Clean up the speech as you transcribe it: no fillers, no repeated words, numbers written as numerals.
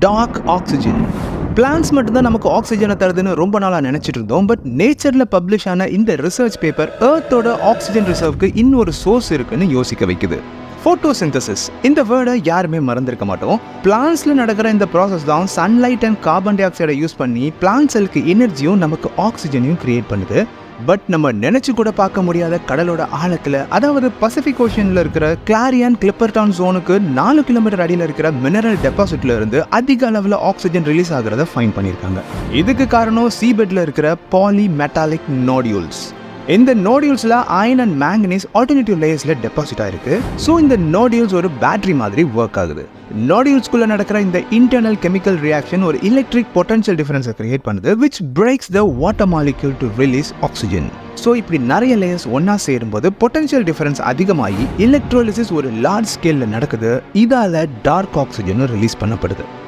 Dark oxygen. Plans மட்டும்தான் நமக்கு ஆக்சிஜனை தருதுன்னு ரொம்ப நாளாக நினச்சிட்டு இருந்தோம். பட் நேச்சரில் பப்ளிஷ் ஆன இந்த ரிசர்ச் பேப்பர் எர்த்தோட ஆக்சிஜன் ரிசர்வ்க்கு இன்னொரு சோர்ஸ் இருக்குன்னு யோசிக்க வைக்குது. ஃபோட்டோசிந்தசிஸ். இந்த வேர்டை யாருமே மறந்துருக்க மாட்டோம். பிளான்ஸ்ல நடக்கிற இந்த ப்ராசஸ் தான் சன்லைட் அண்ட் கார்பன் டை ஆக்சைடை யூஸ் பண்ணி பிளான்ட் செல்லுக்கு எனர்ஜியும் நமக்கு ஆக்சிஜனையும் கிரியேட் பண்ணுது. பட் நம்ம நினைச்சு கூட பார்க்க முடியாத கடலோட ஆழத்துல, அதாவது பசிபிக் ஓஷன்ல இருக்கிற கிளாரியன் கிளிப்பர்டான் ஜோனுக்கு 4 கிலோமீட்டர் அடியில் இருக்கிற மினரல் டெபாசிட்ல இருந்து அதிக அளவில் ஆக்சிஜன் ரிலீஸ் ஆகிறத ஃபைண்ட் பண்ணியிருக்காங்க. இதுக்கு காரணம் சீபெட்ல இருக்கிற பாலி மெட்டாலிக் நோடியூல்ஸ். இந்த நோடியூல்ஸ்ல அயன் அண்ட் மேங்கனீஸ் ஆல்டர்னேட்டிவ் லேயர்ஸ்ல டெபாசிட் ஆயிருக்கு. ஸோ இந்த நோடியூல்ஸ் ஒரு பேட்டரி மாதிரி ஒர்க் ஆகுது. நோடியூல்ஸ்குள்ள நடக்கிற இந்த இன்டர்னல் கெமிக்கல் ரியாக்ஷன் ஒரு எலக்ட்ரிக் பொட்டன்ஷியல் டிஃபரன்ஸை கிரியேட் பண்ணுது, which breaks the water molecule to release oxygen. So இப்படி நிறைய லேயர்ஸ் ஒன்னா சேரும்போது பொட்டன்ஷியல் டிஃபரன்ஸ் அதிகமாகி எலக்ட்ரோலிசிஸ் ஒரு லார்ஜ் ஸ்கேல்ல நடக்குது. இதால டார்க் ஆக்சிஜனும் ரிலீஸ் பண்ணப்படுது.